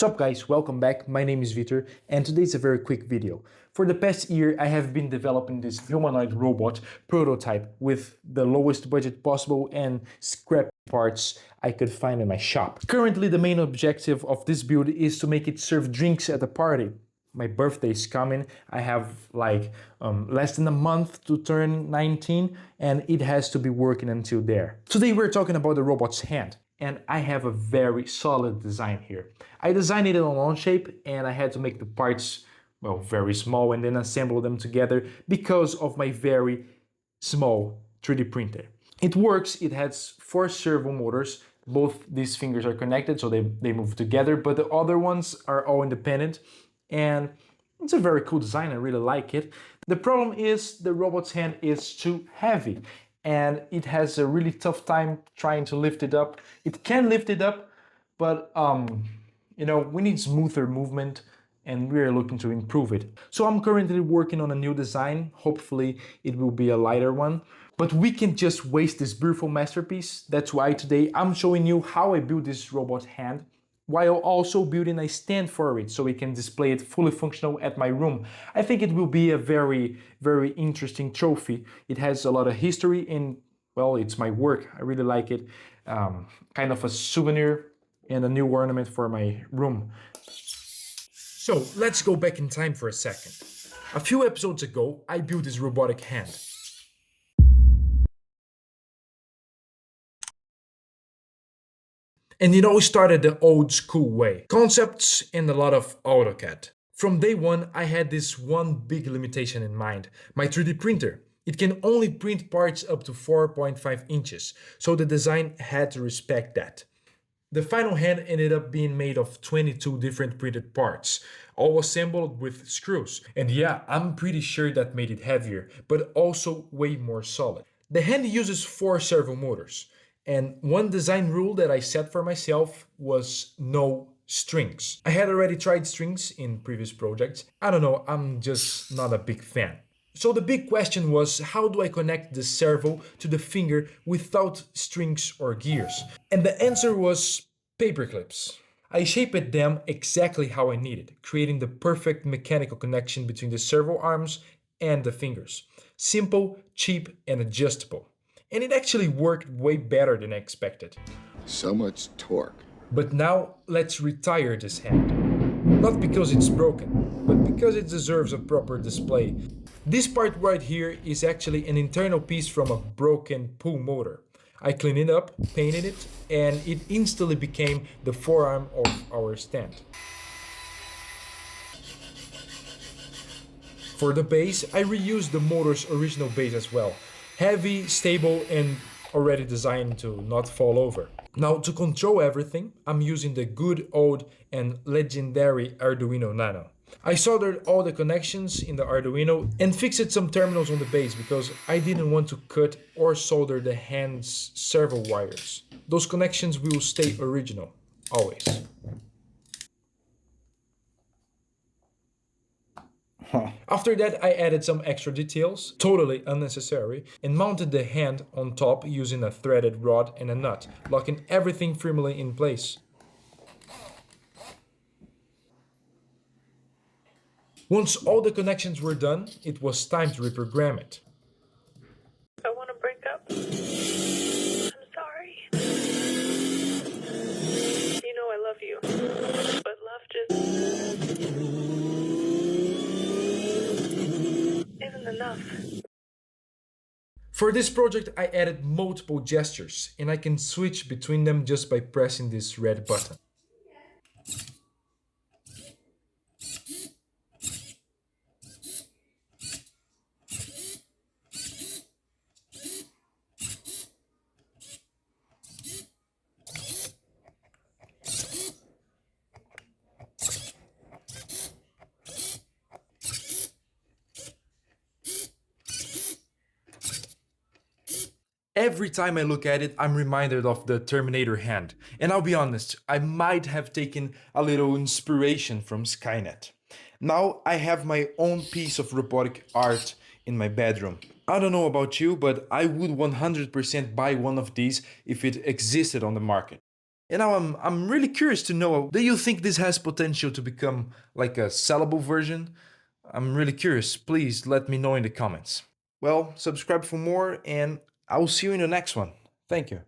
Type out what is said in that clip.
Sup guys, welcome back. My name is Vitor and today's a very quick video. For the past year I have been developing this humanoid robot prototype with the lowest budget possible and scrap parts I could find in my shop. Currently the main objective of this build is to make it serve drinks at a party. My birthday is coming. I have less than a month to turn 19 and it has to be working until there. Today we're talking about the robot's hand. And I have a very solid design here. I designed it on Onshape and I had to make the parts, well, very small and then assemble them together because of my very small 3D printer. It works, it has 4 servo motors. Both these fingers are connected so they move together, but the other ones are all independent. And it's a very cool design, I really like it. The problem is the robot's hand is too heavy and it has a really tough time trying to lift it up. It can lift it up, but we need smoother movement and we're looking to improve it. So I'm currently working on a new design. Hopefully it will be a lighter one, but we can't just waste this beautiful masterpiece. That's why today I'm showing you how I built this robot hand, while also building a stand for it so we can display it fully functional at my room. I think it will be a very, very interesting trophy. It has a lot of history and, well, it's my work. I really like it. Kind of a souvenir and a new ornament for my room. So let's go back in time for a second. A few episodes ago, I built this robotic hand. And it all started the old school way. Concepts and a lot of AutoCAD. From day one, I had this one big limitation in mind. My 3D printer. It can only print parts up to 4.5 inches, so the design had to respect that. The final hand ended up being made of 22 different printed parts, all assembled with screws. And yeah, I'm pretty sure that made it heavier, but also way more solid. The hand uses 4 servo motors. And one design rule that I set for myself was no strings. I had already tried strings in previous projects. I don't know, I'm just not a big fan. So the big question was, how do I connect the servo to the finger without strings or gears? And the answer was paper clips. I shaped them exactly how I needed, creating the perfect mechanical connection between the servo arms and the fingers. Simple, cheap, and adjustable. And it actually worked way better than I expected. So much torque. But now let's retire this hand. Not because it's broken, but because it deserves a proper display. This part right here is actually an internal piece from a broken pull motor. I cleaned it up, painted it, and it instantly became the forearm of our stand. For the base, I reused the motor's original base as well. Heavy, stable, and already designed to not fall over. Now, to control everything, I'm using the good old and legendary Arduino Nano. I soldered all the connections in the Arduino and fixed some terminals on the base because I didn't want to cut or solder the hand's servo wires. Those connections will stay original, always. After that, I added some extra details, totally unnecessary, and mounted the hand on top using a threaded rod and a nut, locking everything firmly in place. Once all the connections were done, it was time to reprogram it. I want to break up. I'm sorry. You know I love you, but love just isn't enough. For this project, I added multiple gestures, and I can switch between them just by pressing this red button. Every time I look at it, I'm reminded of the Terminator hand. And I'll be honest, I might have taken a little inspiration from Skynet. Now I have my own piece of robotic art in my bedroom. I don't know about you, but I would 100% buy one of these if it existed on the market. And now I'm really curious to know, do you think this has potential to become like a sellable version? I'm really curious. Please let me know in the comments. Well, subscribe for more and I will see you in the next one. Thank you.